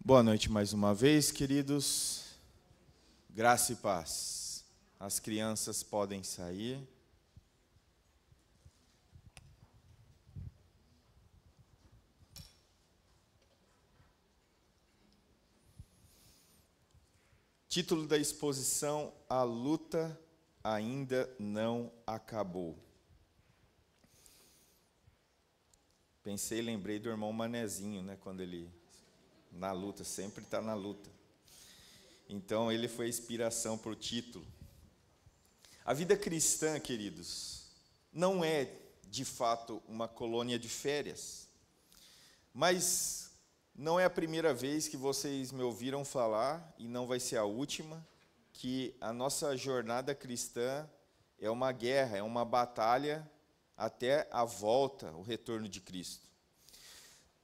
Boa noite mais uma vez, queridos. Graça e paz. As crianças podem sair. Título da exposição: A luta ainda não acabou. Pensei e lembrei do irmão Manezinho, né, quando ele, na luta, sempre está na luta. Então, ele foi a inspiração para o título. A vida cristã, queridos, não é, de fato, uma colônia de férias. Mas não é a primeira vez que vocês me ouviram falar, e não vai ser a última, que a nossa jornada cristã é uma guerra, é uma batalha até a volta, o retorno de Cristo.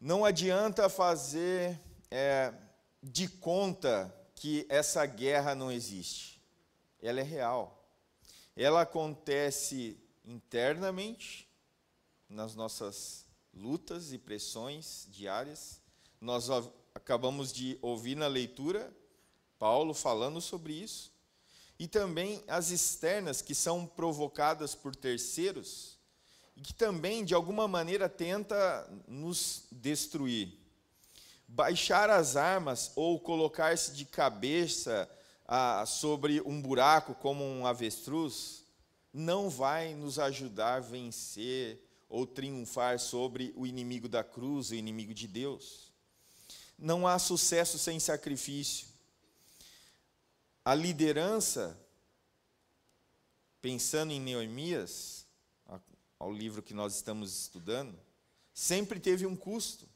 Não adianta fazer de conta que essa guerra não existe. Ela é real. Ela acontece internamente, nas nossas lutas e pressões diárias. Nós acabamos de ouvir na leitura Paulo falando sobre isso. E também as externas, que são provocadas por terceiros, e que também, de alguma maneira, tenta nos destruir. Baixar as armas ou colocar-se de cabeça sobre um buraco como um avestruz não vai nos ajudar a vencer ou triunfar sobre o inimigo da cruz, o inimigo de Deus. Não há sucesso sem sacrifício. A liderança, pensando em Neemias, ao livro que nós estamos estudando, sempre teve um custo.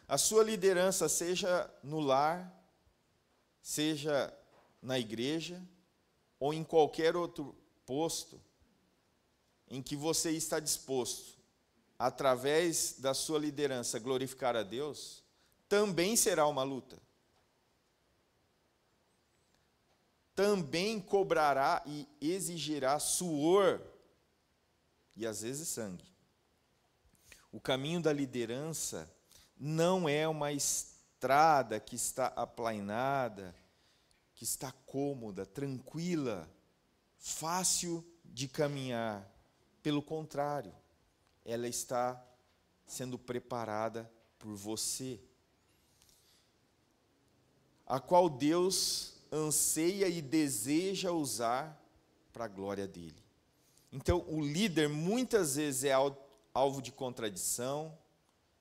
A sua liderança, seja no lar, seja na igreja, ou em qualquer outro posto, em que você está disposto, através da sua liderança, glorificar a Deus, também será uma luta. Também cobrará e exigirá suor, e às vezes sangue. O caminho da liderança não é uma estrada que está aplainada, que está cômoda, tranquila, fácil de caminhar. Pelo contrário, ela está sendo preparada por você, a qual Deus anseia e deseja usar para a glória dele. Então, o líder muitas vezes é alvo de contradição,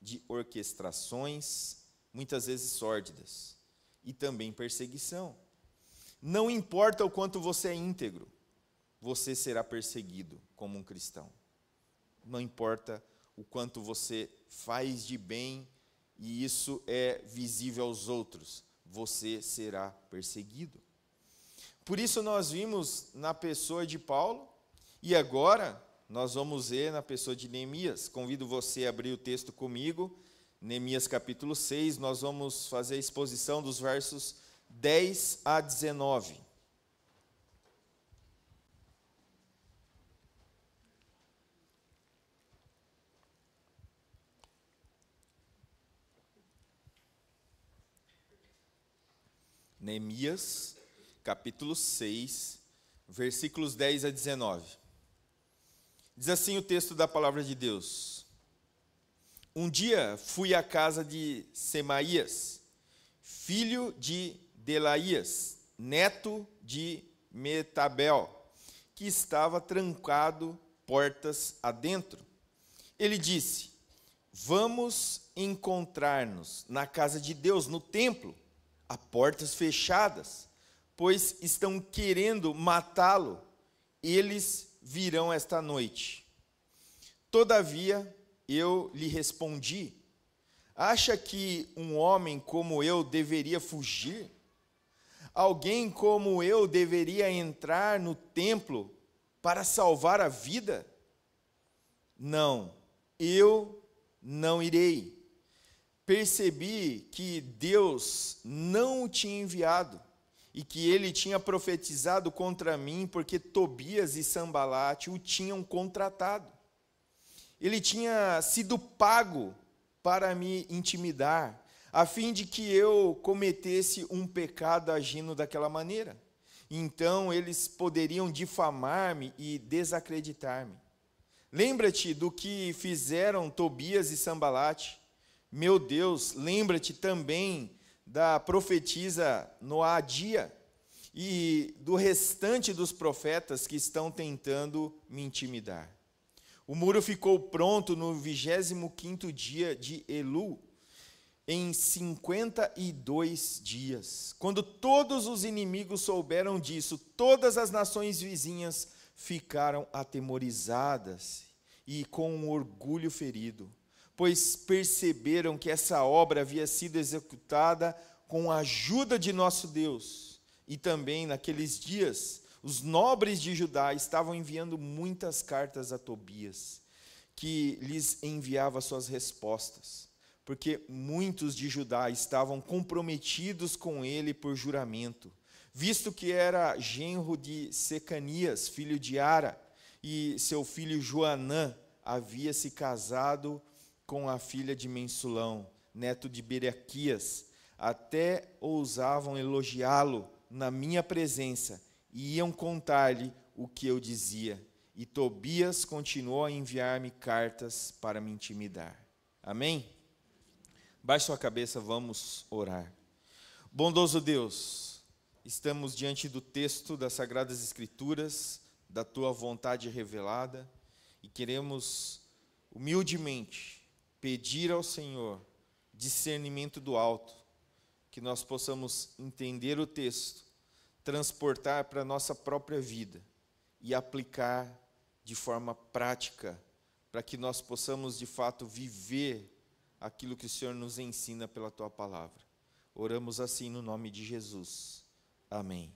de orquestrações, muitas vezes sórdidas, e também perseguição. Não importa o quanto você é íntegro, você será perseguido como um cristão. Não importa o quanto você faz de bem, e isso é visível aos outros, você será perseguido. Por isso nós vimos na pessoa de Paulo, e agora nós vamos ver na pessoa de Neemias. Convido você a abrir o texto comigo, Neemias capítulo 6, nós vamos fazer a exposição dos versos 10 a 19. Neemias, capítulo 6, versículos 10 a 19. Diz assim o texto da palavra de Deus: Um dia fui à casa de Semaías, filho de Delaías, neto de Metabel, que estava trancado portas adentro. Ele disse: Vamos encontrar-nos na casa de Deus, no templo, a portas fechadas, pois estão querendo matá-lo. Eles virão esta noite. Todavia, eu lhe respondi: Acha que um homem como eu deveria fugir? Alguém como eu deveria entrar no templo para salvar a vida? Não, eu não irei. Percebi que Deus não o tinha enviado e que ele tinha profetizado contra mim, porque Tobias e Sambalate o tinham contratado. Ele tinha sido pago para me intimidar, a fim de que eu cometesse um pecado agindo daquela maneira. Então eles poderiam difamar-me e desacreditar-me. Lembra-te do que fizeram Tobias e Sambalate. Meu Deus, lembra-te também da profetisa Noadia e do restante dos profetas que estão tentando me intimidar. O muro ficou pronto no 25º dia de Elul, em 52 dias. Quando todos os inimigos souberam disso, todas as nações vizinhas ficaram atemorizadas e com um orgulho ferido, pois perceberam que essa obra havia sido executada com a ajuda de nosso Deus. E também, naqueles dias, os nobres de Judá estavam enviando muitas cartas a Tobias, que lhes enviava suas respostas, porque muitos de Judá estavam comprometidos com ele por juramento, visto que era genro de Secanias, filho de Ara, e seu filho Joanã havia se casado com a filha de Mensulão, neto de Berequias. Até ousavam elogiá-lo na minha presença e iam contar-lhe o que eu dizia. E Tobias continuou a enviar-me cartas para me intimidar. Amém? Baixe sua cabeça, vamos orar. Bondoso Deus, estamos diante do texto das Sagradas Escrituras, da Tua vontade revelada, e queremos humildemente pedir ao Senhor discernimento do alto, que nós possamos entender o texto, transportar para a nossa própria vida e aplicar de forma prática, para que nós possamos de fato viver aquilo que o Senhor nos ensina pela Tua palavra. Oramos assim no nome de Jesus. Amém.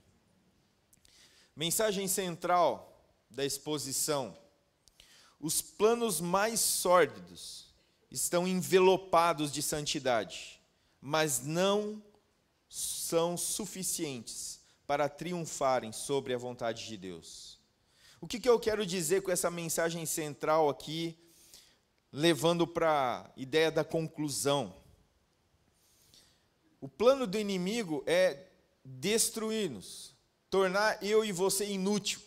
Mensagem central da exposição: os planos mais sórdidos estão envelopados de santidade, mas não são suficientes para triunfarem sobre a vontade de Deus. O que eu quero dizer com essa mensagem central aqui, levando para a ideia da conclusão? O plano do inimigo é destruir-nos, tornar eu e você inútil.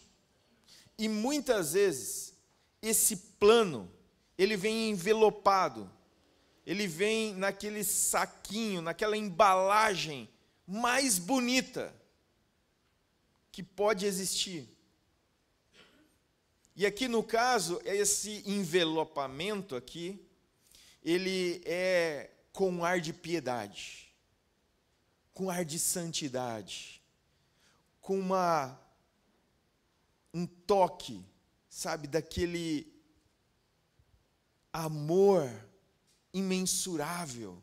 E muitas vezes esse plano, ele vem envelopado, ele vem naquele saquinho, naquela embalagem mais bonita que pode existir. E aqui no caso, esse envelopamento aqui, ele é com ar de piedade, com ar de santidade, com um toque, sabe, daquele amor imensurável,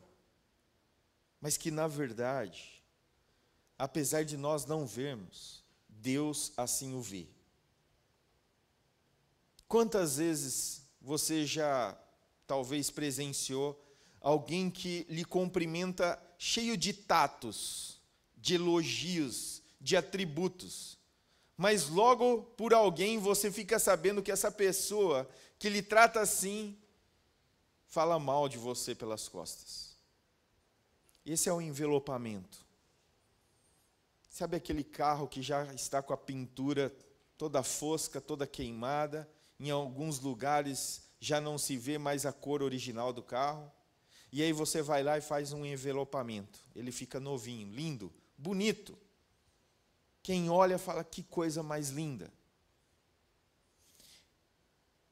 mas que na verdade, apesar de nós não vermos, Deus assim o vê. Quantas vezes você já talvez presenciou alguém que lhe cumprimenta cheio de tatos, de elogios, de atributos, mas logo por alguém você fica sabendo que essa pessoa que lhe trata assim, fala mal de você pelas costas. Esse é o envelopamento. Sabe aquele carro que já está com a pintura toda fosca, toda queimada, em alguns lugares já não se vê mais a cor original do carro, e aí você vai lá e faz um envelopamento, ele fica novinho, lindo, bonito. Quem olha fala, que coisa mais linda.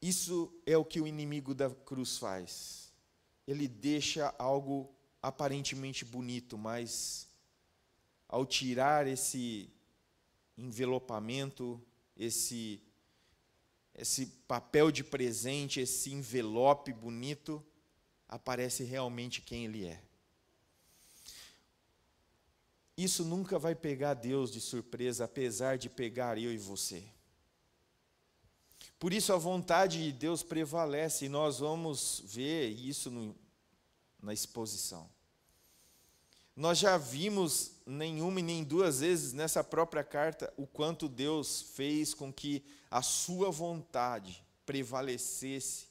Isso é o que o inimigo da cruz faz. Ele deixa algo aparentemente bonito, mas ao tirar esse envelopamento, esse papel de presente, esse envelope bonito, aparece realmente quem ele é. Isso nunca vai pegar Deus de surpresa, apesar de pegar eu e você. Por isso a vontade de Deus prevalece, e nós vamos ver isso na exposição. Nós já vimos nenhuma e nem duas vezes nessa própria carta o quanto Deus fez com que a sua vontade prevalecesse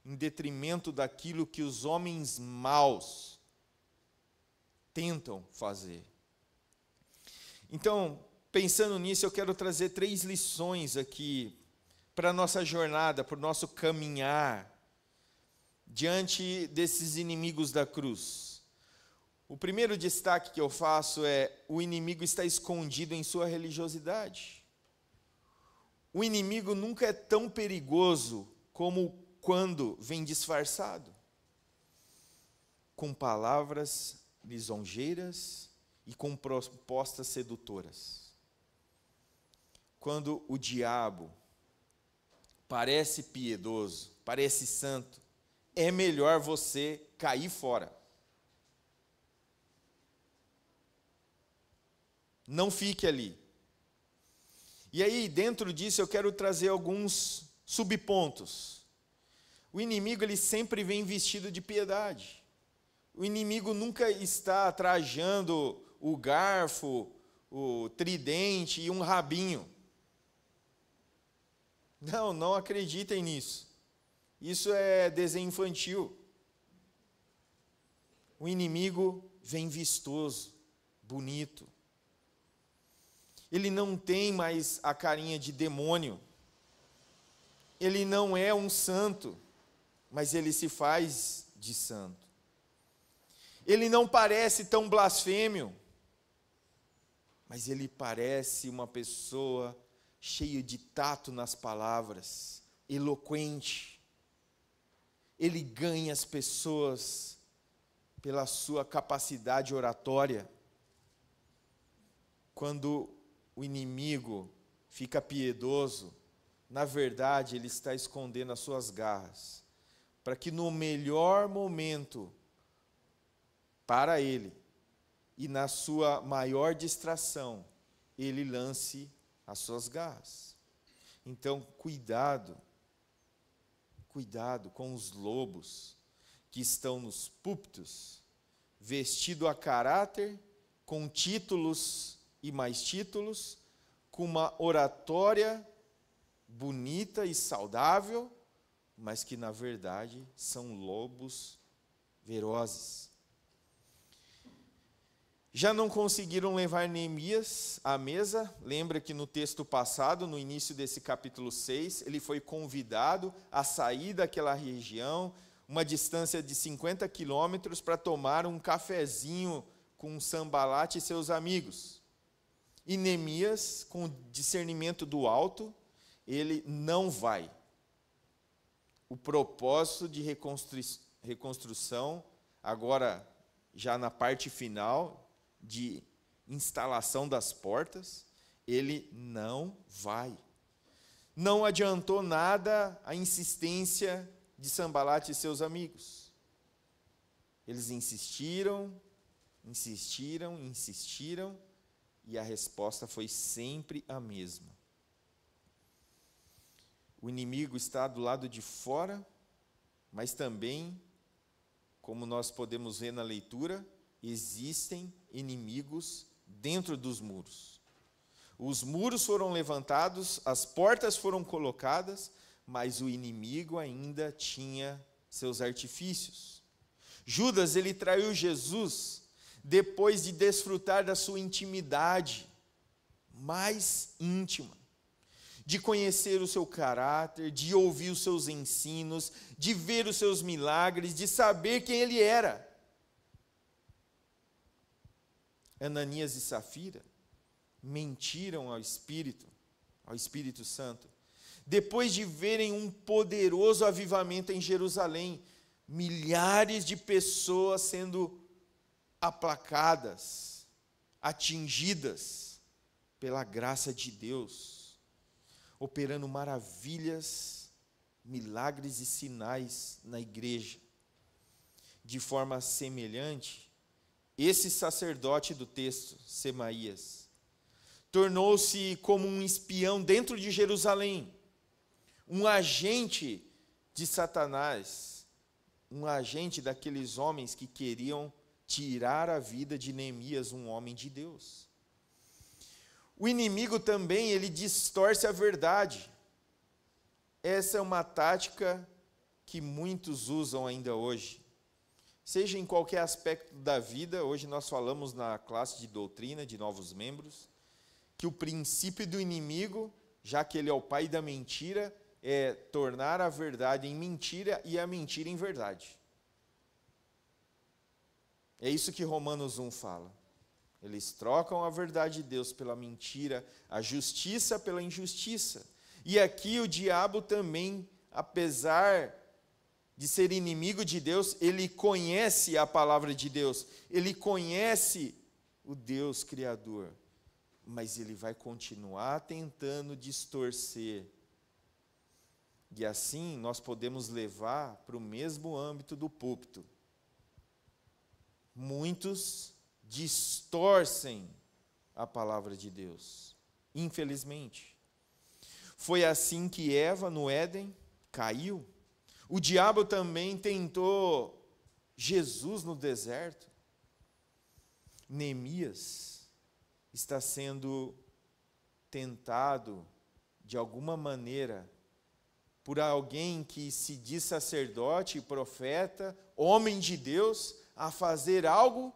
em detrimento daquilo que os homens maus tentam fazer. Então, pensando nisso, eu quero trazer 3 lições aqui para a nossa jornada, para o nosso caminhar diante desses inimigos da cruz. O primeiro destaque que eu faço é: o inimigo está escondido em sua religiosidade. O inimigo nunca é tão perigoso como quando vem disfarçado, com palavras lisonjeiras e com propostas sedutoras. Quando o diabo parece piedoso, parece santo, é melhor você cair fora. Não fique ali. E aí, dentro disso, eu quero trazer alguns subpontos. O inimigo, ele sempre vem vestido de piedade. O inimigo nunca está trajando o garfo, o tridente e um rabinho. Não acreditem nisso. Isso é desenho infantil. O inimigo vem vistoso, bonito. Ele não tem mais a carinha de demônio. Ele não é um santo, mas ele se faz de santo. Ele não parece tão blasfêmio, mas ele parece uma pessoa cheia de tato nas palavras, eloquente. Ele ganha as pessoas pela sua capacidade oratória. Quando o inimigo fica piedoso, na verdade ele está escondendo as suas garras, para que no melhor momento para ele e na sua maior distração, ele lance as suas garras. Então, cuidado com os lobos que estão nos púlpitos, vestido a caráter, com títulos e mais títulos, com uma oratória bonita e saudável, mas que na verdade são lobos ferozes. Já não conseguiram levar Neemias à mesa. Lembra que no texto passado, no início desse capítulo 6, ele foi convidado a sair daquela região, uma distância de 50 quilômetros, para tomar um cafezinho com Sanbalate e seus amigos. E Neemias, com discernimento do alto, ele não vai. O propósito de reconstrução, agora já na parte final, de instalação das portas, ele não vai. Não adiantou nada a insistência de Sanbalate e seus amigos. Eles insistiram, e a resposta foi sempre a mesma. O inimigo está do lado de fora, mas também, como nós podemos ver na leitura, existem inimigos dentro dos muros. Os muros foram levantados, as portas foram colocadas, mas o inimigo ainda tinha seus artifícios. Judas, ele traiu Jesus depois de desfrutar da sua intimidade mais íntima, de conhecer o seu caráter, de ouvir os seus ensinos, de ver os seus milagres, de saber quem ele era. Ananias e Safira mentiram ao Espírito Santo, depois de verem um poderoso avivamento em Jerusalém, milhares de pessoas sendo aplacadas, atingidas pela graça de Deus, operando maravilhas, milagres e sinais na igreja. De forma semelhante, esse sacerdote do texto, Semaías, tornou-se como um espião dentro de Jerusalém, um agente de Satanás, um agente daqueles homens que queriam tirar a vida de Neemias, um homem de Deus. O inimigo também, ele distorce a verdade. Essa é uma tática que muitos usam ainda hoje. seja em qualquer aspecto da vida. Hoje nós falamos na classe de doutrina de novos membros que o princípio do inimigo, já que ele é o pai da mentira, é tornar a verdade em mentira e a mentira em verdade. É isso que Romanos 1 fala. Eles trocam a verdade de Deus pela mentira, a justiça pela injustiça. E aqui o diabo também, apesar de ser inimigo de Deus, ele conhece a palavra de Deus, ele conhece o Deus Criador, mas ele vai continuar tentando distorcer. E assim nós podemos levar para o mesmo âmbito do púlpito. Muitos distorcem a palavra de Deus, infelizmente. Foi assim que Eva, no Éden, caiu. O diabo também tentou Jesus no deserto. Neemias está sendo tentado, de alguma maneira, por alguém que se diz sacerdote, profeta, homem de Deus, a fazer algo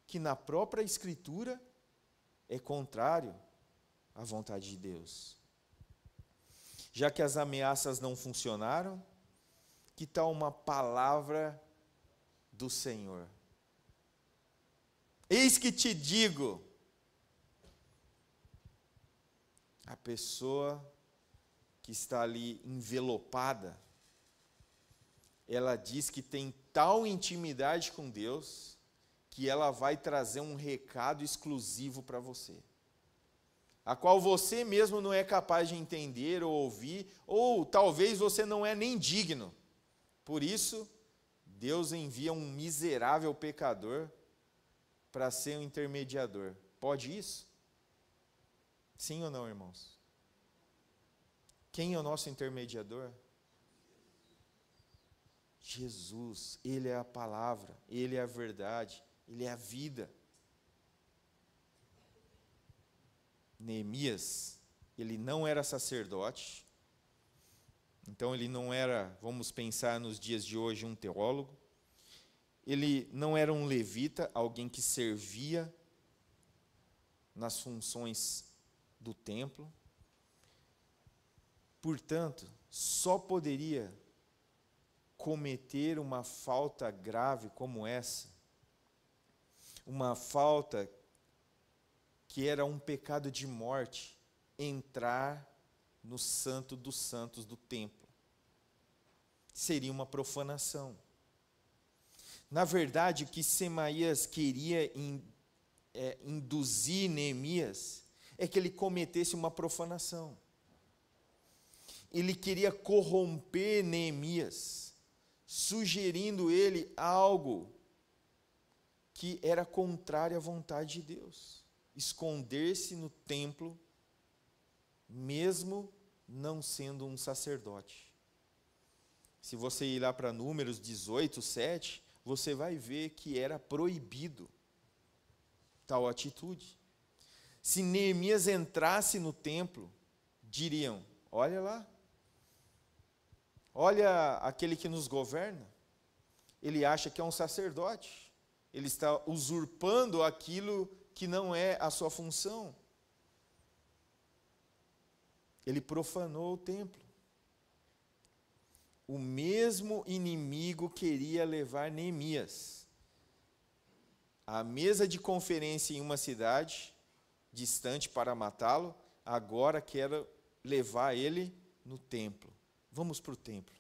que na própria Escritura é contrário à vontade de Deus. Já que as ameaças não funcionaram, que tal uma palavra do Senhor? Eis que te digo. A pessoa que está ali envelopada, ela diz que tem tal intimidade com Deus, que ela vai trazer um recado exclusivo para você, a qual você mesmo não é capaz de entender ou ouvir, ou talvez você não é nem digno. Por isso, Deus envia um miserável pecador para ser um intermediador. Pode isso? Sim ou não, irmãos? Quem é o nosso intermediador? Jesus. Ele é a palavra, Ele é a verdade, Ele é a vida. Neemias, ele não era sacerdote, então ele não era, vamos pensar nos dias de hoje, um teólogo. Ele não era um levita, alguém que servia nas funções do templo. Portanto, só poderia cometer uma falta grave como essa, uma falta que era um pecado de morte, entrar no santo dos santos do templo. Seria uma profanação. Na verdade, o que Semaías queria induzir Neemias é que ele cometesse uma profanação. Ele queria corromper Neemias, sugerindo ele algo que era contrário à vontade de Deus. Esconder-se no templo, mesmo não sendo um sacerdote. Se você ir lá para Números 18, 7, você vai ver que era proibido tal atitude. Se Neemias entrasse no templo, diriam: olha lá, olha aquele que nos governa, ele acha que é um sacerdote, ele está usurpando aquilo que não é a sua função. Ele profanou o templo. O mesmo inimigo queria levar Neemias à mesa de conferência em uma cidade distante para matá-lo, agora quer levar ele no templo. Vamos para o templo.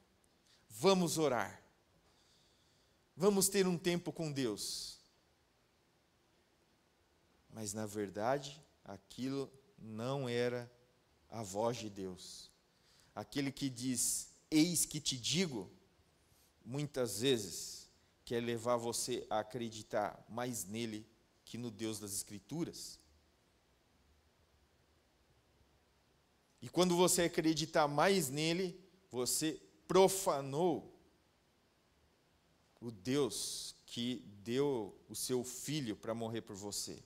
Vamos orar. Vamos ter um tempo com Deus. Mas, na verdade, aquilo não era a voz de Deus. Aquele que diz, eis que te digo, muitas vezes quer levar você a acreditar mais nele que no Deus das Escrituras. E quando você acreditar mais nele, você profanou o Deus que deu o seu filho para morrer por você.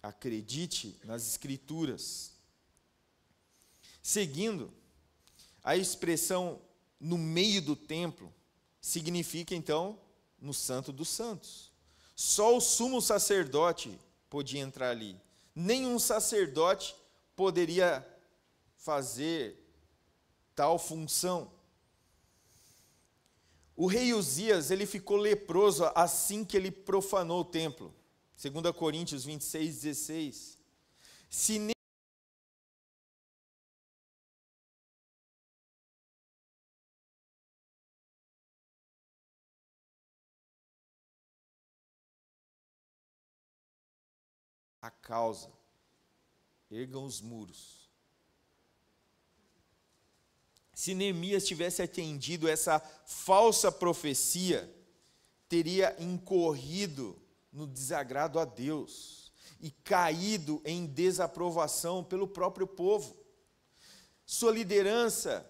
Acredite nas Escrituras. Seguindo, a expressão no meio do templo significa, então, no Santo dos Santos. Só o sumo sacerdote podia entrar ali. Nenhum sacerdote poderia fazer tal função. O rei Uzias, ele ficou leproso assim que ele profanou o templo. 2 Coríntios 26, 16. Se a causa, ergam os muros. Se Neemias tivesse atendido essa falsa profecia, teria incorrido no desagrado a Deus e caído em desaprovação pelo próprio povo. Sua liderança,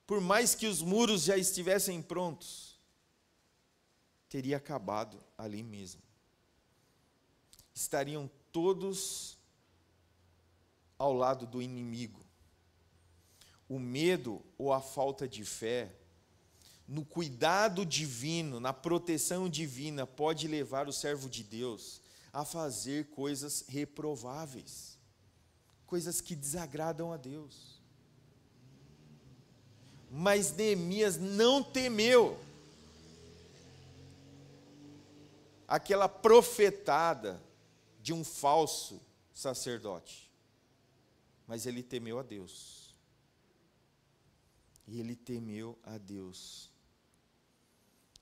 por mais que os muros já estivessem prontos, teria acabado ali mesmo. Estariam todos ao lado do inimigo. O medo ou a falta de fé, no cuidado divino, na proteção divina, pode levar o servo de Deus a fazer coisas reprováveis, coisas que desagradam a Deus. Mas Neemias não temeu aquela profetada de um falso sacerdote, mas ele temeu a Deus. E ele temeu a Deus.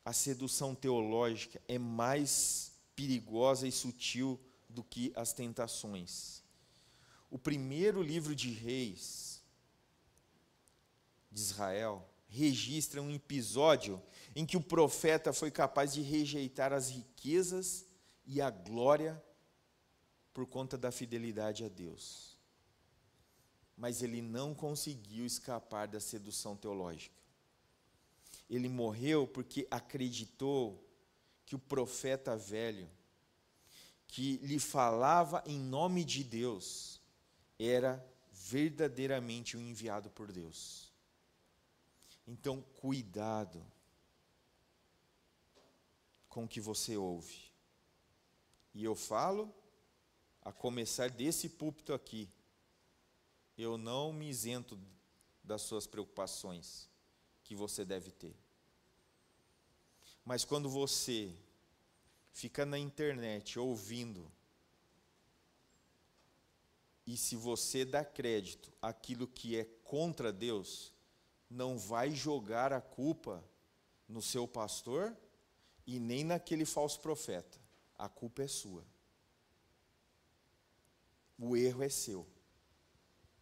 A sedução teológica é mais perigosa e sutil do que as tentações. O primeiro livro de Reis de Israel registra um episódio em que o profeta foi capaz de rejeitar as riquezas e a glória por conta da fidelidade a Deus. Mas ele não conseguiu escapar da sedução teológica. Ele morreu porque acreditou que o profeta velho, que lhe falava em nome de Deus, era verdadeiramente o enviado por Deus. Então, cuidado com o que você ouve. E eu falo, a começar desse púlpito aqui, eu não me isento das suas preocupações que você deve ter. Mas quando você fica na internet ouvindo, e se você dá crédito àquilo que é contra Deus, não vai jogar a culpa no seu pastor e nem naquele falso profeta. A culpa é sua. O erro é seu.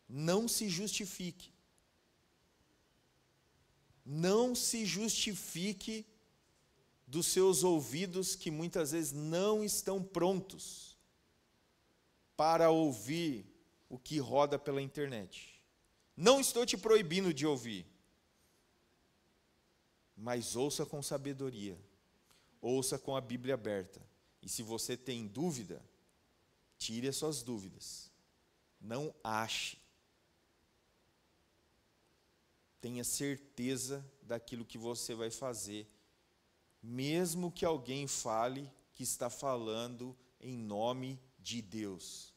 Não se justifique. Não se justifique dos seus ouvidos que muitas vezes não estão prontos para ouvir o que roda pela internet. Não estou te proibindo de ouvir, mas ouça com sabedoria, ouça com a Bíblia aberta. E se você tem dúvida, tire as suas dúvidas. Não ache. Tenha certeza daquilo que você vai fazer, mesmo que alguém fale que está falando em nome de Deus.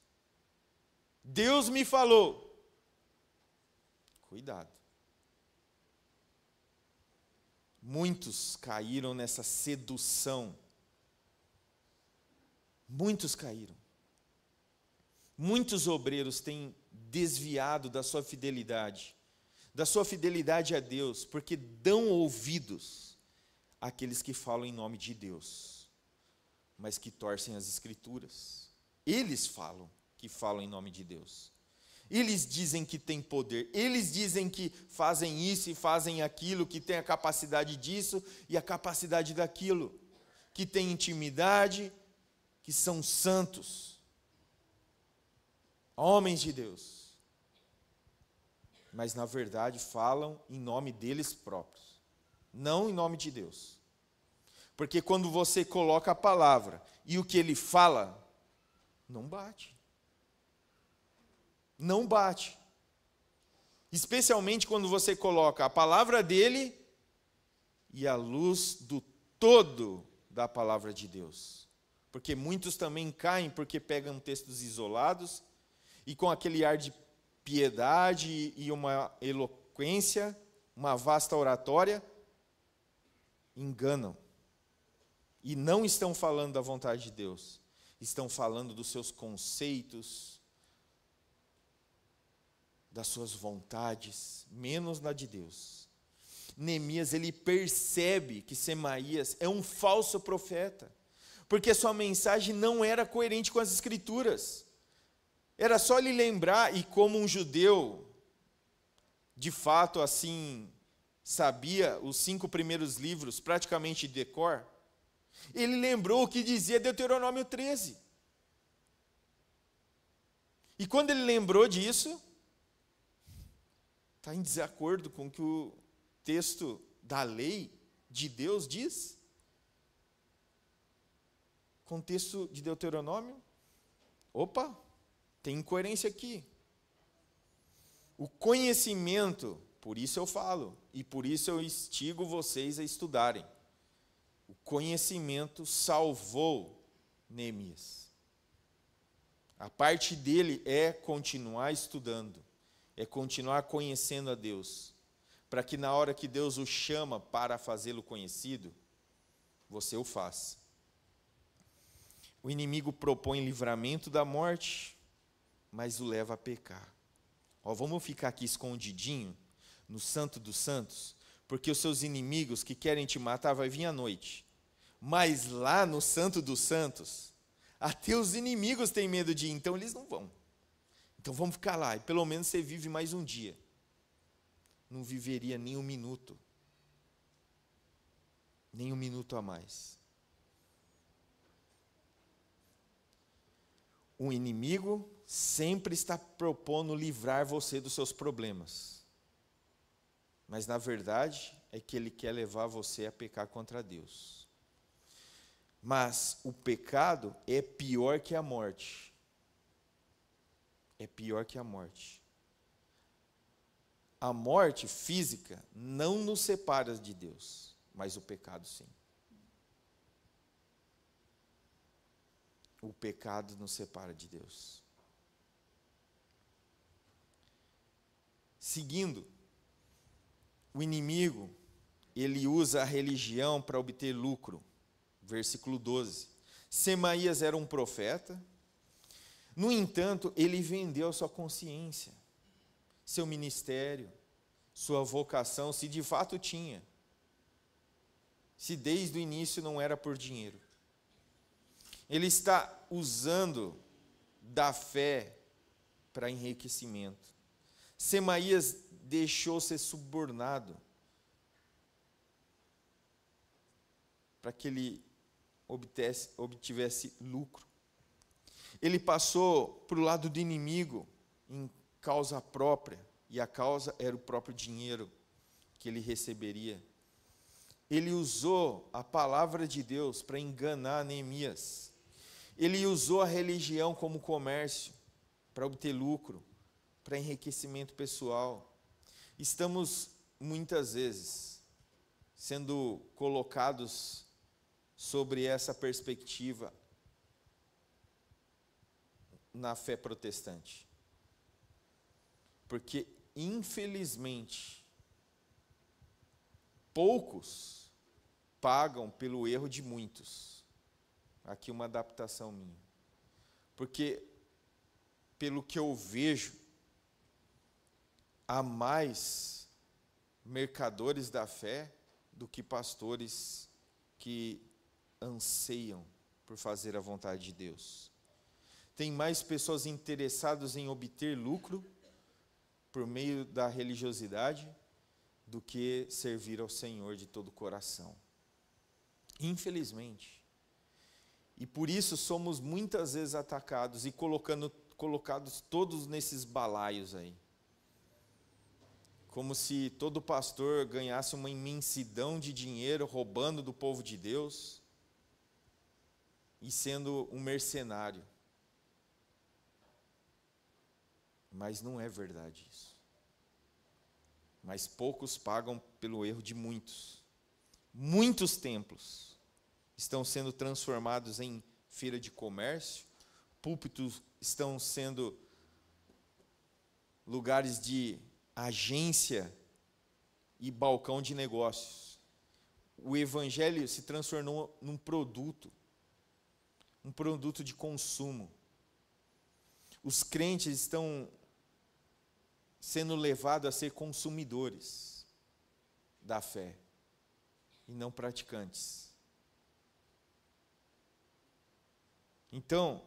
Deus me falou. Cuidado. Muitos caíram nessa sedução. Muitos caíram. Muitos obreiros têm desviado da sua fidelidade a Deus, porque dão ouvidos àqueles que falam em nome de Deus, mas que torcem as Escrituras. Eles falam que falam em nome de Deus. Eles dizem que têm poder, eles dizem que fazem isso e fazem aquilo, que têm a capacidade disso e a capacidade daquilo, que têm intimidade, que são santos, homens de Deus. Mas na verdade falam em nome deles próprios, não em nome de Deus. Porque quando você coloca a palavra e o que ele fala, não bate. Não bate. Especialmente quando você coloca a palavra dele e a luz do todo da palavra de Deus. Porque muitos também caem porque pegam textos isolados e com aquele ar de piedade e uma eloquência, uma vasta oratória, enganam. E não estão falando da vontade de Deus, estão falando dos seus conceitos, das suas vontades, menos na de Deus. Neemias, ele percebe que Semaías é um falso profeta, porque sua mensagem não era coerente com as Escrituras. Era só ele lembrar, e como um judeu, de fato, assim, sabia os 5 primeiros livros praticamente de decor, ele lembrou o que dizia Deuteronômio 13. E quando ele lembrou disso, está em desacordo com o que o texto da lei de Deus diz? Com o texto de Deuteronômio? Opa, tem incoerência aqui. O conhecimento, por isso eu falo, e por isso eu instigo vocês a estudarem. O conhecimento salvou Neemias. A parte dele é continuar estudando, é continuar conhecendo a Deus, para que na hora que Deus o chama para fazê-lo conhecido, você o faça. O inimigo propõe livramento da morte, mas o leva a pecar. Vamos ficar aqui escondidinho, no Santo dos Santos, porque os seus inimigos que querem te matar vai vir à noite. Mas lá no Santo dos Santos, até os inimigos têm medo de ir, então eles não vão. Então vamos ficar lá, e pelo menos você vive mais um dia. Não viveria nem um minuto. Nem um minuto a mais. O inimigo sempre está propondo livrar você dos seus problemas. Mas, na verdade, é que ele quer levar você a pecar contra Deus. Mas o pecado é pior que a morte. É pior que a morte. A morte física não nos separa de Deus, mas o pecado sim. O pecado nos separa de Deus. Seguindo, o inimigo, ele usa a religião para obter lucro. Versículo 12. Semaías era um profeta, no entanto, ele vendeu a sua consciência, seu ministério, sua vocação, se de fato tinha, se desde o início não era por dinheiro. Ele está usando da fé para enriquecimento. Semaías deixou ser subornado para que ele obtivesse lucro. Ele passou para o lado do inimigo em causa própria, e a causa era o próprio dinheiro que ele receberia. Ele usou a palavra de Deus para enganar Neemias. Ele usou a religião como comércio, para obter lucro, para enriquecimento pessoal. Estamos, muitas vezes, sendo colocados sobre essa perspectiva na fé protestante. Porque, infelizmente, poucos pagam pelo erro de muitos. Aqui uma adaptação minha. Porque, pelo que eu vejo, há mais mercadores da fé do que pastores que anseiam por fazer a vontade de Deus. Tem mais pessoas interessadas em obter lucro por meio da religiosidade do que servir ao Senhor de todo o coração. Infelizmente. E por isso somos muitas vezes atacados e colocados todos nesses balaios aí. Como se todo pastor ganhasse uma imensidão de dinheiro roubando do povo de Deus e sendo um mercenário. Mas não é verdade isso. Mas poucos pagam pelo erro de muitos. Muitos templos estão sendo transformados em feira de comércio, púlpitos estão sendo lugares de agência e balcão de negócios. O evangelho se transformou num produto, um produto de consumo. Os crentes estão sendo levados a ser consumidores da fé e não praticantes. Então,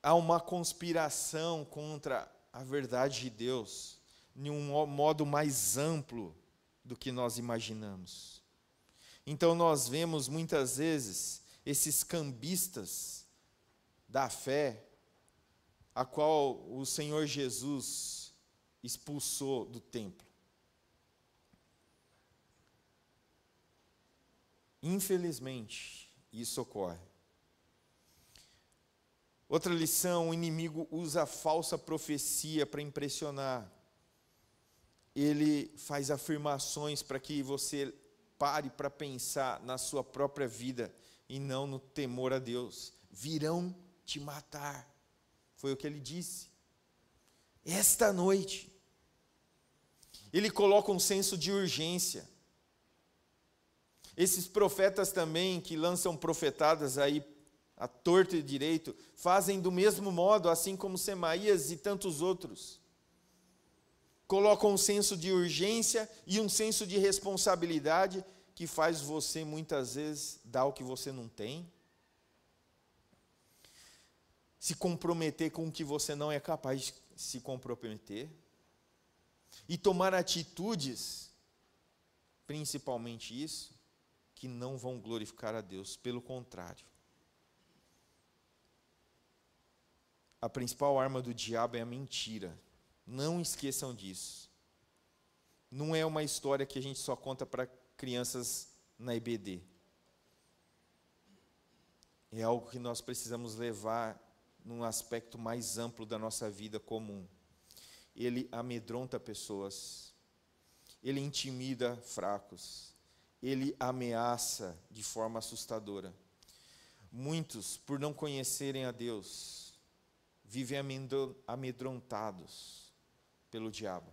há uma conspiração contra a verdade de Deus, de um modo mais amplo do que nós imaginamos. Então, nós vemos muitas vezes esses cambistas da fé, a qual o Senhor Jesus expulsou do templo. Infelizmente, isso ocorre. Outra lição: o inimigo usa a falsa profecia para impressionar. Ele faz afirmações para que você pare para pensar na sua própria vida e não no temor a Deus. Virão te matar. Foi o que ele disse. Esta noite. Ele coloca um senso de urgência. Esses profetas também, que lançam profetadas aí à torta e direito, fazem do mesmo modo, assim como Semaías e tantos outros. Colocam um senso de urgência e um senso de responsabilidade que faz você, muitas vezes, dar o que você não tem. Se comprometer com o que você não é capaz de se comprometer. E tomar atitudes, principalmente isso, que não vão glorificar a Deus. Pelo contrário. A principal arma do diabo é a mentira. Não esqueçam disso. Não é uma história que a gente só conta para crianças na EBD. É algo que nós precisamos levar num aspecto mais amplo da nossa vida comum. Ele amedronta pessoas. Ele intimida fracos. Ele ameaça de forma assustadora. Muitos, por não conhecerem a Deus, vivem amedrontados pelo diabo.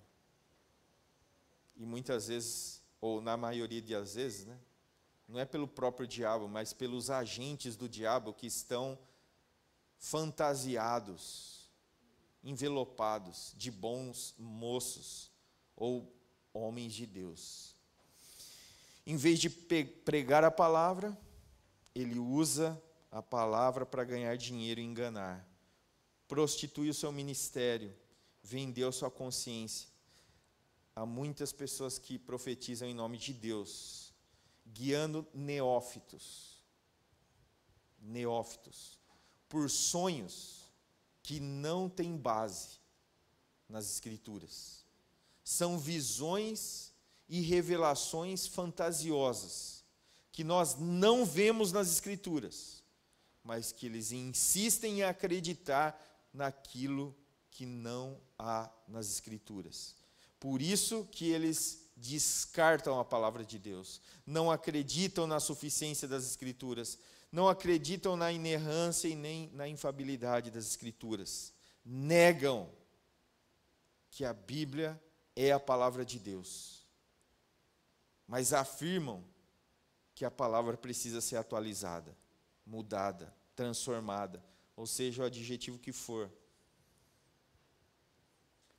E muitas vezes, ou na maioria das vezes, não é pelo próprio diabo, mas pelos agentes do diabo que estão fantasiados, envelopados de bons moços ou homens de Deus. Em vez de pregar a palavra, ele usa a palavra para ganhar dinheiro e enganar. Prostitui o seu ministério, vendeu sua consciência. Há muitas pessoas que profetizam em nome de Deus, guiando neófitos, por sonhos que não têm base nas Escrituras. São visões e revelações fantasiosas, que nós não vemos nas Escrituras, mas que eles insistem em acreditar naquilo que não há nas Escrituras. Por isso que eles descartam a palavra de Deus, não acreditam na suficiência das Escrituras, não acreditam na inerrância e nem na infalibilidade das Escrituras. Negam que a Bíblia é a palavra de Deus, mas afirmam que a palavra precisa ser atualizada, mudada, transformada, ou seja, o adjetivo que for.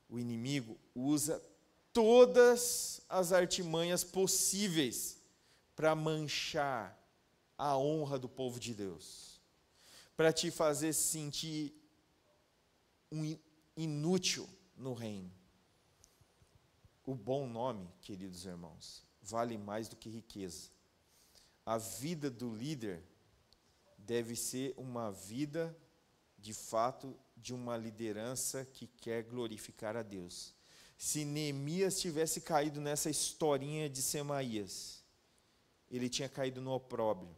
O inimigo usa todas as artimanhas possíveis para manchar a honra do povo de Deus, para te fazer sentir um inútil no reino. O bom nome, queridos irmãos, vale mais do que riqueza. A vida do líder deve ser uma vida, de fato, de uma liderança que quer glorificar a Deus. Se Neemias tivesse caído nessa historinha de Semaías, ele tinha caído no opróbrio.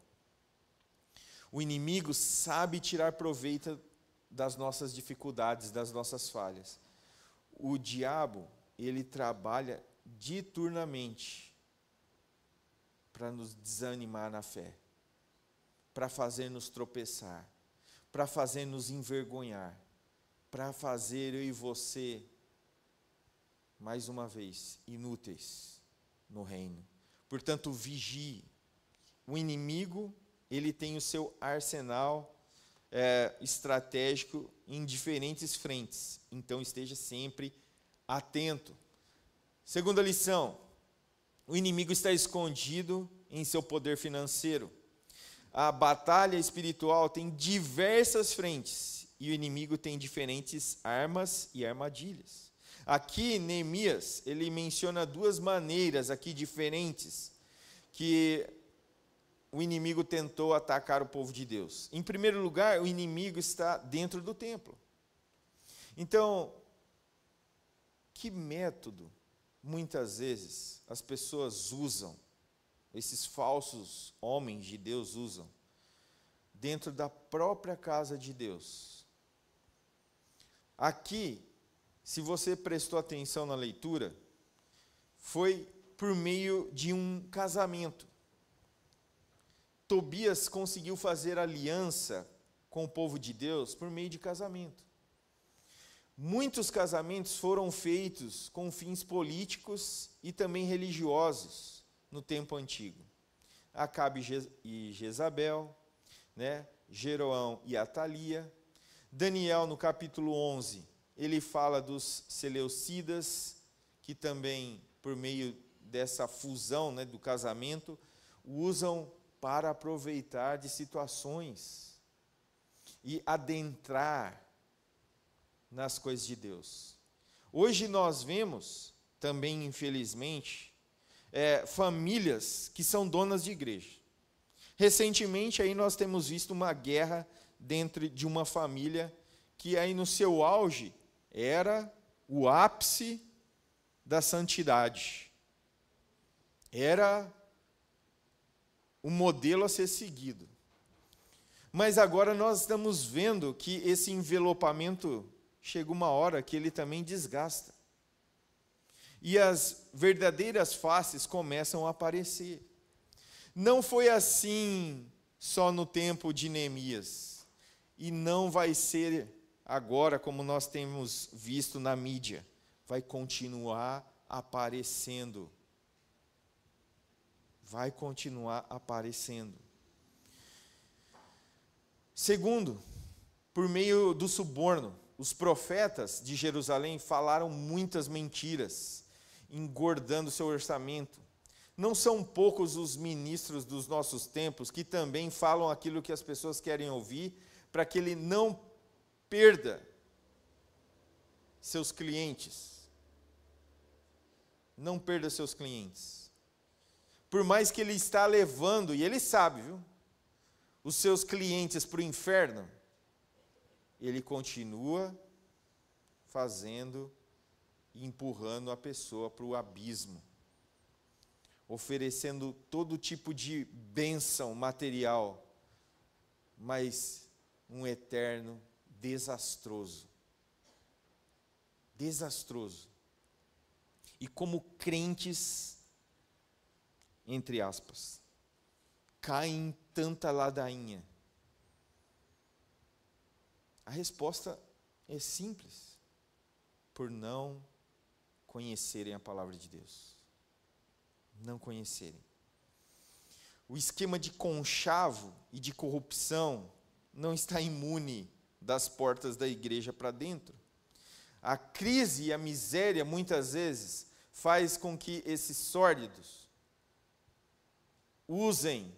O inimigo sabe tirar proveito das nossas dificuldades, das nossas falhas. O diabo, ele trabalha diuturnamente para nos desanimar na fé. para fazer nos tropeçar, para fazer nos envergonhar, para fazer eu e você, mais uma vez, inúteis no reino. Portanto, vigie. O inimigo, ele tem o seu arsenal estratégico em diferentes frentes. Então, esteja sempre atento. Segunda lição, o inimigo está escondido em seu poder financeiro. A batalha espiritual tem diversas frentes e o inimigo tem diferentes armas e armadilhas. Aqui, Neemias, ele menciona duas maneiras aqui diferentes que o inimigo tentou atacar o povo de Deus. Em primeiro lugar, o inimigo está dentro do templo. Então, que método, muitas vezes, as pessoas usam, esses falsos homens de Deus usam, dentro da própria casa de Deus? Aqui, se você prestou atenção na leitura, foi por meio de um casamento. Tobias conseguiu fazer aliança com o povo de Deus por meio de casamento. Muitos casamentos foram feitos com fins políticos e também religiosos no tempo antigo. Acabe e Jezabel, Jeroão e Atalia. Daniel, no capítulo 11, ele fala dos seleucidas, que também, por meio dessa fusão do casamento, usam para aproveitar de situações e adentrar nas coisas de Deus. Hoje nós vemos, também infelizmente, famílias que são donas de igreja. Recentemente aí nós temos visto uma guerra dentro de uma família que aí no seu auge era o ápice da santidade. Era um modelo a ser seguido. Mas agora nós estamos vendo que esse envelopamento chega uma hora que ele também desgasta. E as verdadeiras faces começam a aparecer. Não foi assim só no tempo de Neemias. E não vai ser agora como nós temos visto na mídia. Vai continuar aparecendo. Vai continuar aparecendo. Segundo, por meio do suborno, os profetas de Jerusalém falaram muitas mentiras, engordando seu orçamento. Não são poucos os ministros dos nossos tempos que também falam aquilo que as pessoas querem ouvir, para que ele não perda seus clientes. Não perda seus clientes. Por mais que ele está levando, e ele sabe, os seus clientes para o inferno, ele continua fazendo e empurrando a pessoa para o abismo, oferecendo todo tipo de bênção material, mas um eterno desastroso. Desastroso. E como crentes, entre aspas, caem em tanta ladainha. A resposta é simples: por não conhecerem a palavra de Deus. Não conhecerem. O esquema de conchavo e de corrupção não está imune das portas da igreja para dentro. A crise e a miséria, muitas vezes, faz com que esses sórdidos usem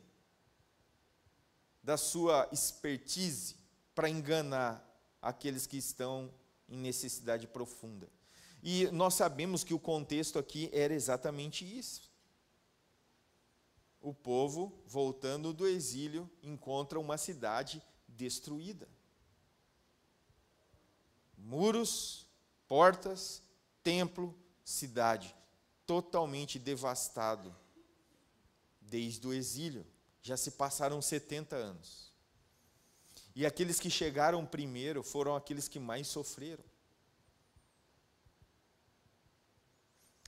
da sua expertise para enganar aqueles que estão em necessidade profunda. E nós sabemos que o contexto aqui era exatamente isso. O povo, voltando do exílio, encontra uma cidade destruída. Muros, portas, templo, cidade, totalmente devastado. Desde o exílio, já se passaram 70 anos. E aqueles que chegaram primeiro foram aqueles que mais sofreram.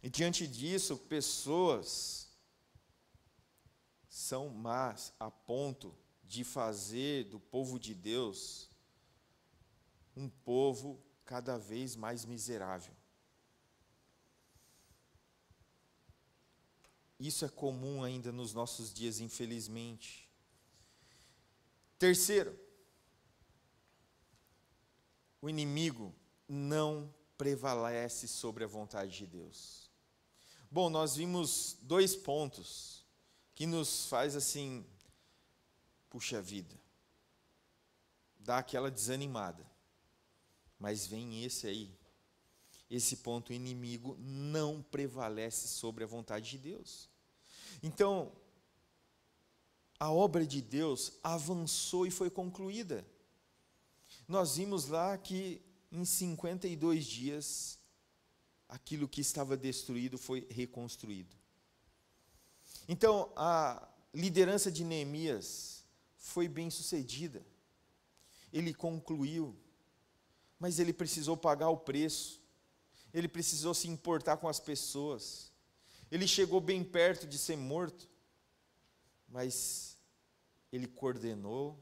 E diante disso, pessoas são más a ponto de fazer do povo de Deus um povo cada vez mais miserável. Isso é comum ainda nos nossos dias, infelizmente. Terceiro, o inimigo não prevalece sobre a vontade de Deus. Bom, nós vimos 2 pontos que nos faz assim, puxa vida, dá aquela desanimada. Mas vem esse aí, esse ponto: o inimigo não prevalece sobre a vontade de Deus. Então, a obra de Deus avançou e foi concluída. Nós vimos lá que em 52 dias, aquilo que estava destruído foi reconstruído. Então, a liderança de Neemias foi bem sucedida. Ele concluiu, mas ele precisou pagar o preço. Ele precisou se importar com as pessoas. Ele chegou bem perto de ser morto, mas ele coordenou,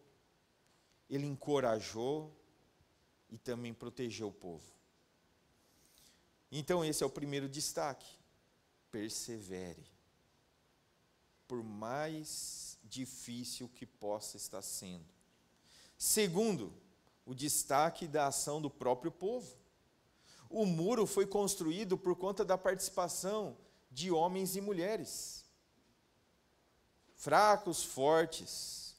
ele encorajou e também protegeu o povo. Então esse é o primeiro destaque: persevere, por mais difícil que possa estar sendo. Segundo, o destaque da ação do próprio povo. O muro foi construído por conta da participação de homens e mulheres, fracos, fortes,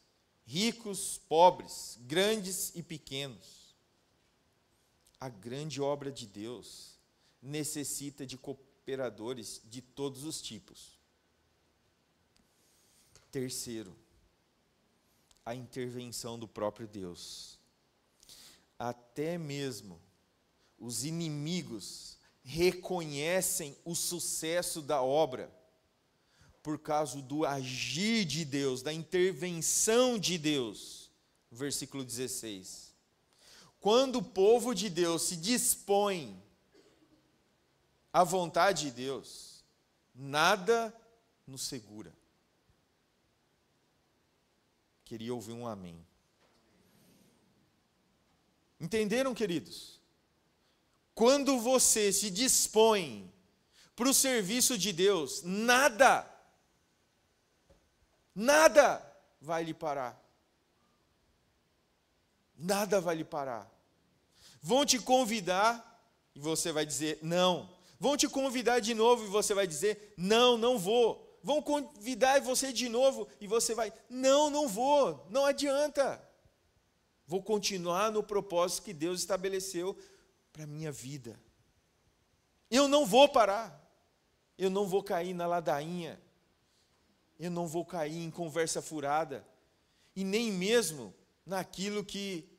ricos, pobres, grandes e pequenos. A grande obra de Deus necessita de cooperadores de todos os tipos. Terceiro, a intervenção do próprio Deus. Até mesmo os inimigos reconhecem o sucesso da obra por causa do agir de Deus, da intervenção de Deus. Versículo 16. Quando o povo de Deus se dispõe à vontade de Deus, nada nos segura. Queria ouvir um amém. Entenderam, queridos? Quando você se dispõe para o serviço de Deus, nada vai lhe parar. Nada vai lhe parar. Vão te convidar e você vai dizer não. Vão te convidar de novo e você vai dizer não, não vou. Vão convidar você de novo e você vai, não, não vou, não adianta. Vou continuar no propósito que Deus estabeleceu para a minha vida. Eu não vou parar. Eu não vou cair na ladainha. Eu não vou cair em conversa furada. E nem mesmo naquilo que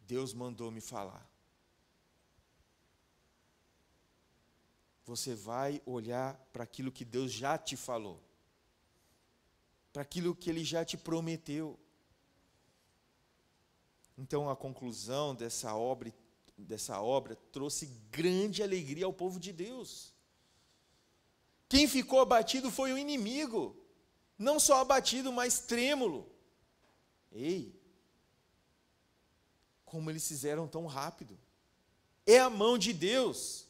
Deus mandou me falar. Você vai olhar para aquilo que Deus já te falou. Para aquilo que Ele já te prometeu. Então a conclusão dessa obra trouxe grande alegria ao povo de Deus. Quem ficou abatido foi o inimigo. Não só abatido, mas trêmulo. Ei, como eles fizeram tão rápido. É a mão de Deus.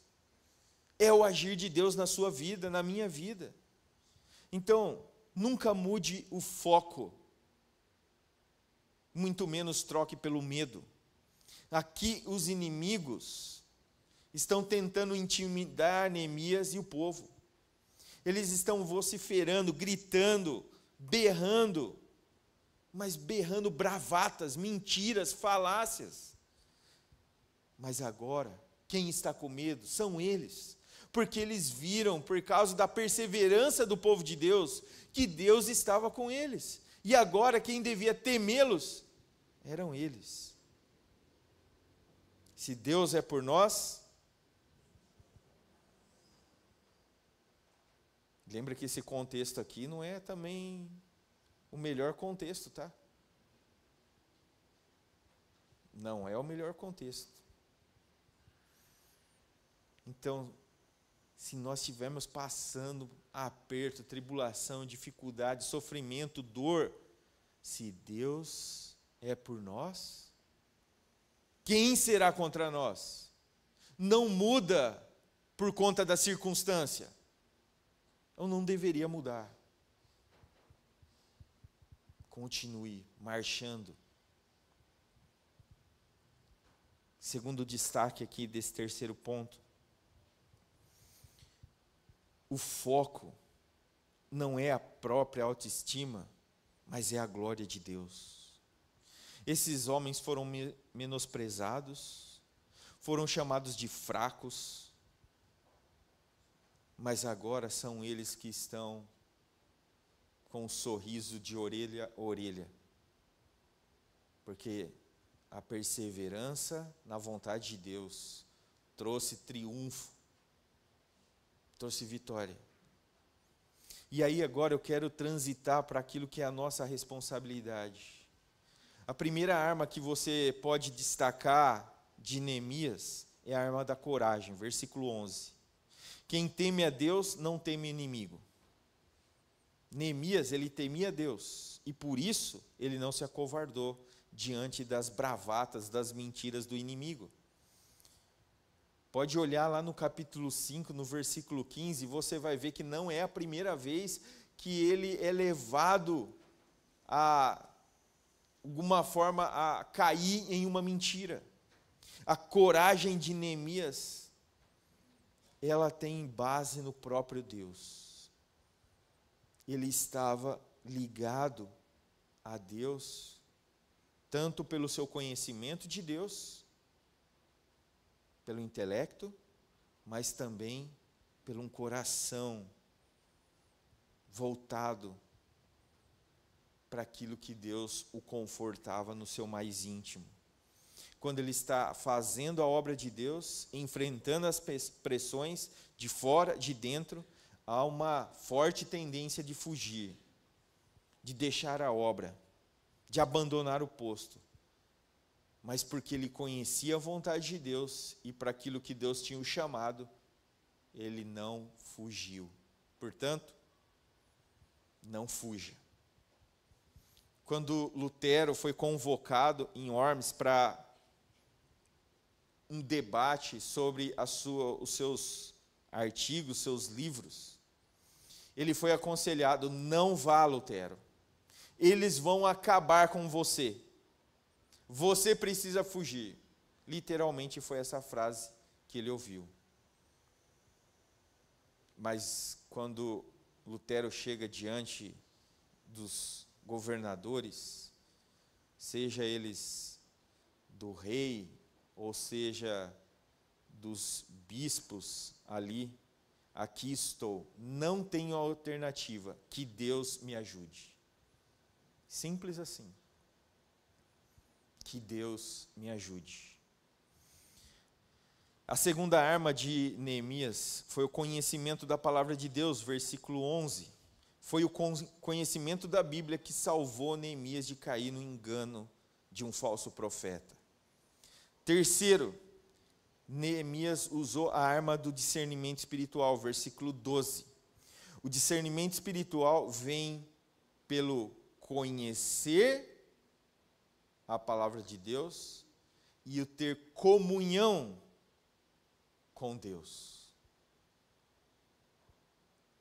É o agir de Deus na sua vida, na minha vida. Então, nunca mude o foco. Muito menos troque pelo medo. Aqui os inimigos estão tentando intimidar Neemias e o povo. Eles estão vociferando, gritando, berrando, mas berrando bravatas, mentiras, falácias. Mas agora, quem está com medo são eles, porque eles viram, por causa da perseverança do povo de Deus, que Deus estava com eles. E agora quem devia temê-los eram eles. Se Deus é por nós, lembra que esse contexto aqui não é também o melhor contexto, tá? Não é o melhor contexto. Então, se nós estivermos passando aperto, tribulação, dificuldade, sofrimento, dor, Se Deus é por nós, quem será contra nós? Não muda por conta da circunstância. Então não deveria mudar. Continue marchando. Segundo destaque aqui desse terceiro ponto, o foco não é a própria autoestima, mas é a glória de Deus. Esses homens foram menosprezados, foram chamados de fracos, mas agora são eles que estão com um sorriso de orelha a orelha, porque a perseverança na vontade de Deus trouxe triunfo, trouxe vitória. E aí agora eu quero transitar para aquilo que é a nossa responsabilidade. A primeira arma que você pode destacar de Neemias é a arma da coragem, versículo 11. Quem teme a Deus não teme o inimigo. Neemias, ele temia Deus, e por isso ele não se acovardou diante das bravatas, das mentiras do inimigo. Pode olhar lá no capítulo 5, no versículo 15, você vai ver que não é a primeira vez que ele é levado a alguma forma a cair em uma mentira. A coragem de Neemias, ela tem base no próprio Deus. Ele estava ligado a Deus, tanto pelo seu conhecimento de Deus, pelo intelecto, mas também pelo um coração voltado para aquilo que Deus o confortava no seu mais íntimo. Quando ele está fazendo a obra de Deus, enfrentando as pressões de fora, de dentro, há uma forte tendência de fugir, de deixar a obra, de abandonar o posto. Mas porque ele conhecia a vontade de Deus e para aquilo que Deus tinha o chamado, ele não fugiu. Portanto, não fuja. Quando Lutero foi convocado em Worms para um debate sobre os seus artigos, seus livros, ele foi aconselhado: não vá, Lutero, eles vão acabar com você. Você precisa fugir. Literalmente foi essa frase que ele ouviu. Mas quando Lutero chega diante dos governadores, seja eles do rei, ou seja dos bispos ali, aqui estou, não tenho alternativa, que Deus me ajude. Simples assim. Que Deus me ajude. A segunda arma de Neemias foi o conhecimento da palavra de Deus, versículo 11. Foi o conhecimento da Bíblia que salvou Neemias de cair no engano de um falso profeta. Terceiro, Neemias usou a arma do discernimento espiritual, versículo 12. O discernimento espiritual vem pelo conhecer a palavra de Deus e o ter comunhão com Deus.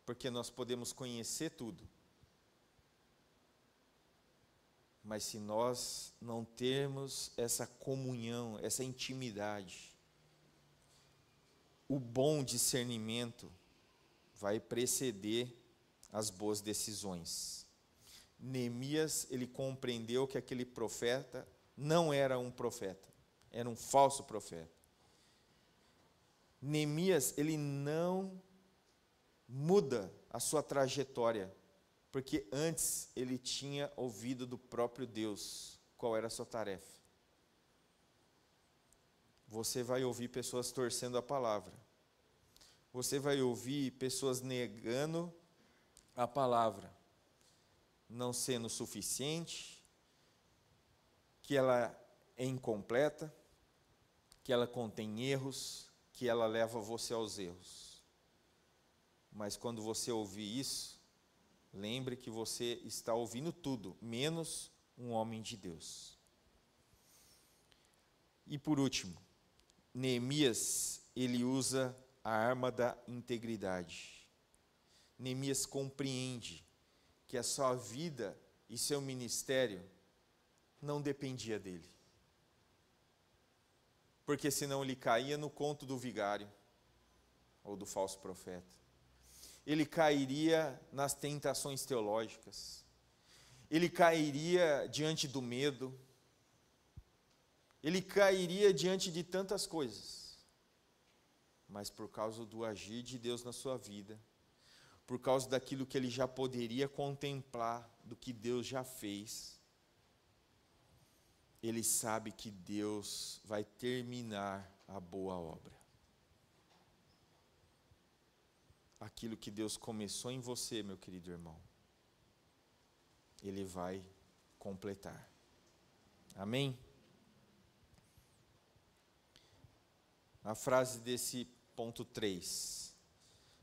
Porque nós podemos conhecer tudo, mas se nós não termos essa comunhão, essa intimidade, o bom discernimento vai preceder as boas decisões. Neemias, ele compreendeu que aquele profeta não era um profeta, era um falso profeta. Neemias, ele não muda a sua trajetória, porque antes ele tinha ouvido do próprio Deus qual era a sua tarefa. Você vai ouvir pessoas torcendo a palavra. Você vai ouvir pessoas negando a palavra, não sendo suficiente, que ela é incompleta, que ela contém erros, que ela leva você aos erros. Mas quando você ouvir isso, lembre que você está ouvindo tudo, menos um homem de Deus. E por último, Neemias, ele usa a arma da integridade. Neemias compreende que a sua vida e seu ministério não dependia dele. Porque senão ele caía no conto do vigário ou do falso profeta. Ele cairia nas tentações teológicas. Ele cairia diante do medo. Ele cairia diante de tantas coisas. Mas por causa do agir de Deus na sua vida, por causa daquilo que ele já poderia contemplar, do que Deus já fez, ele sabe que Deus vai terminar a boa obra. Aquilo que Deus começou em você, meu querido irmão, Ele vai completar. Amém? A frase desse ponto 3.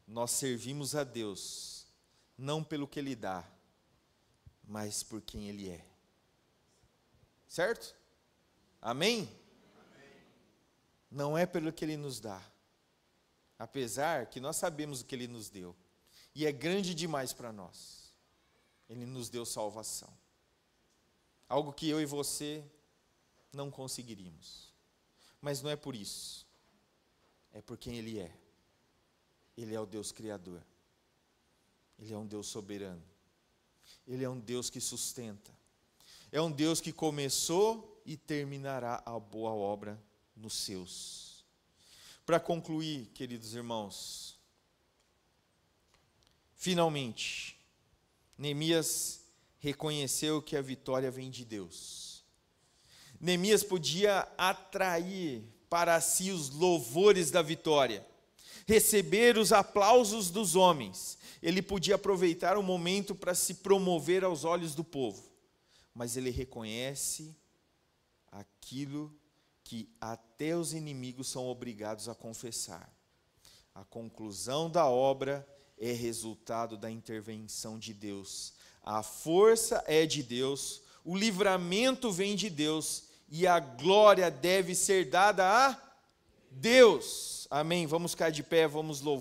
Nós servimos a Deus, não pelo que Ele dá, mas por quem Ele é. Certo? Amém? Amém. Não é pelo que Ele nos dá. Apesar que nós sabemos o que Ele nos deu. E é grande demais para nós. Ele nos deu salvação. Algo que eu e você não conseguiríamos. Mas não é por isso. É por quem Ele é. Ele é o Deus Criador. Ele é um Deus soberano. Ele é um Deus que sustenta. É um Deus que começou e terminará a boa obra nos seus. Para concluir, queridos irmãos, finalmente, Neemias reconheceu que a vitória vem de Deus. Neemias podia atrair para si os louvores da vitória, receber os aplausos dos homens. Ele podia aproveitar o momento para se promover aos olhos do povo, mas ele reconhece aquilo que até os inimigos são obrigados a confessar. A conclusão da obra é resultado da intervenção de Deus. A força é de Deus, o livramento vem de Deus e a glória deve ser dada a Deus. Amém. Vamos ficar de pé, vamos louvar.